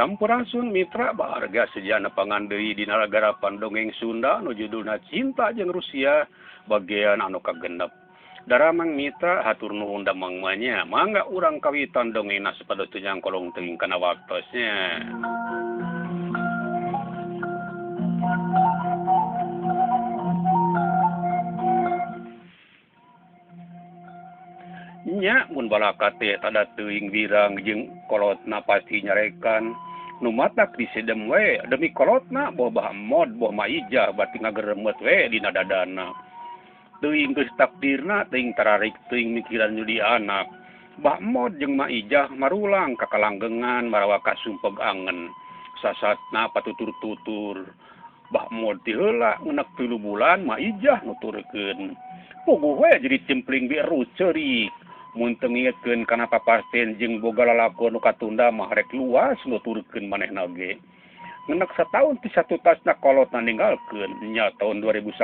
Sampurasun mitra barga sejana pangandei di negara Pandongeng Sunda nu judulna Cinta jeung Rusia bagian anu kagenep. Daramang mitra hatur nuhun damangmanya mangga urang kawitan dongengna sapadot yang kolong teuing kana waktosnya. Nya mun balaka teh tada teuing wirang jeung kolotna pasti nyarekan nu matak disedem we demi kolotna boh bah mod boh maijah berarti ngageremet we dina dadana. Teuing geus takdirna teuing tararik teuing mikiran nyudi anak. Bah mod jeung maijah marulang ka kalanggengan marawa kasumpeg angen. Sasatna patutur-tutur. Bah mod ti heula ngeunek 3 bulan maijah nuturkeun. Puguh we jadi cempling biru ceurik. Mun teu ngingetkeun kana papasten jeung boga lalakon nu katunda mah rek luas nuturkeun manehna ge. Ngeunek sataun ti satutasna kolotna ninggalkeun nya tahun 2010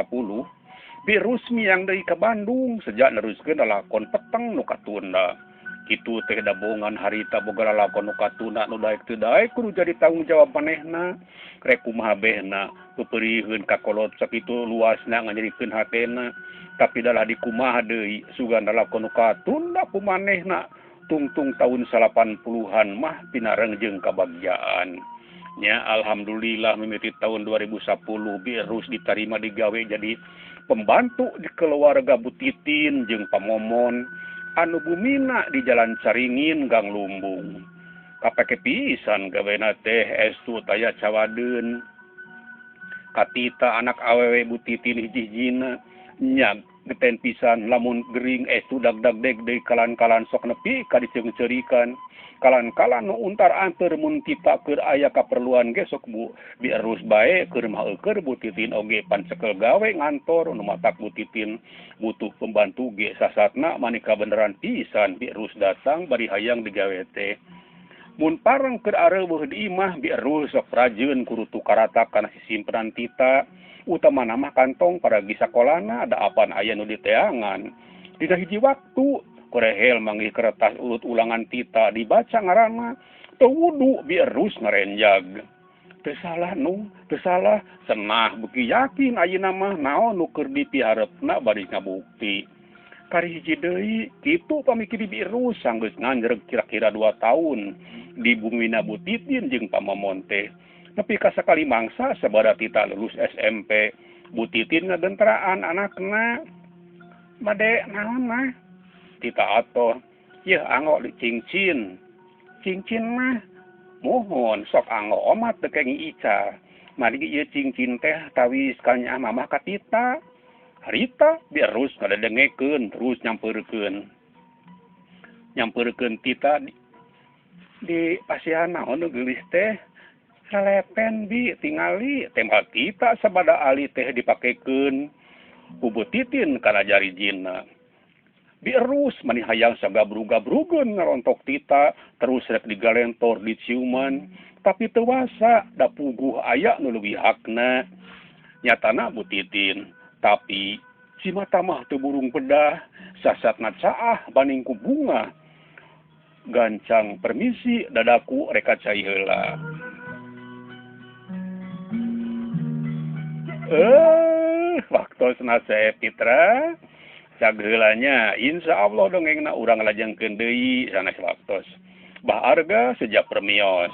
bi rusmi yang deui ka Bandung sejak neruskeun lalakon peteng nu katunda. Kitu teh dabongan harita boga lalakon nu katunda nu daek teu daek kudu jadi tanggung jawab manehna. Rek kumaha behna peupeurieun ka kolot sakitu luasna ngajadikeun hatena. Tapi dalah dikumaha deui sugan lalakon nu katunda ku manehna tungtung tahun 80-an mah pinarengjeng kabagjaan. Nya alhamdulillah mimiti tahun 2010 birus ditarima digawe jadi pembantu di keluarga Butitin jeung pamomon anu bumina di Jalan Caringin Gang Lumbung. Kapake pisan gawena teh estu taya cawadeun. Katita anak awewe Butitin hiji-hijina nya geten pisan lamun gering estu dag-dag deui kalan-kalan sok nepi ka diceung-ceurikan. Kalan-kalan nu untar anteur mun kita keur aya kaperluan ge sok bu biarus bae keur maeukeur Butitin oge pancekel gawe ngantor nu matak Butitin butuh pembantu ge sasatna manika beneran pisan biarus datang bari hayang digawe teh. Mun pareng keur areuweuh di imah biarus sok rajeun kudu tukaratak kana sisimpenan tita utamana mah kantong paragi sakolana ada apan aya nu diteangan. Dina hiji waktu korehel manggih kertas urut ulangan tita dibaca ngaranna teu wudu biarus ngarenjag. Teu salah nu, teu salah cenah beuki yakin ayeuna mah naon nu keur dipiharepna bari ngabukti. Kari hiji deui kitu pamikir biarus sanggeus nganjreg kira-kira 2 tahun di bumina Butitin jeung pamomon teh. Nepi ka sakali mangsa sabada tita lulus SMP, Butitin ngadentraan anakna. Made naon mah? Tita atoh, yeuh anggo di cincin. Cincin mah mohon sok anggo omat teu kengi Ica. Mari ieu cincin teh tawis kanya mamah ka tita. Harita biarus ngadedengekeun terus nyampeurkeun. Nyampeurkeun tita di pasihan naon nu geulis teh. Salepen bi tingali tembal kita sabada ali teh dipakekeun ku Butitin kana jarijinna. Biarus mani hayang sagabrug-gabrugeun ngarontok tita terus rek digalentor diciuman tapi teu wasa da puguh aya nu leuwih hakna. Nyatana Butitin tapi si mata mah teu burung pedah sasatna caah baning ku bunga. Gancang permisi dadaku reka cai heula. Waktosna sae Pitra sageulanya insyaallah dongengna urang lajengkeun deui sanes waktos. Bah arga sejak permios.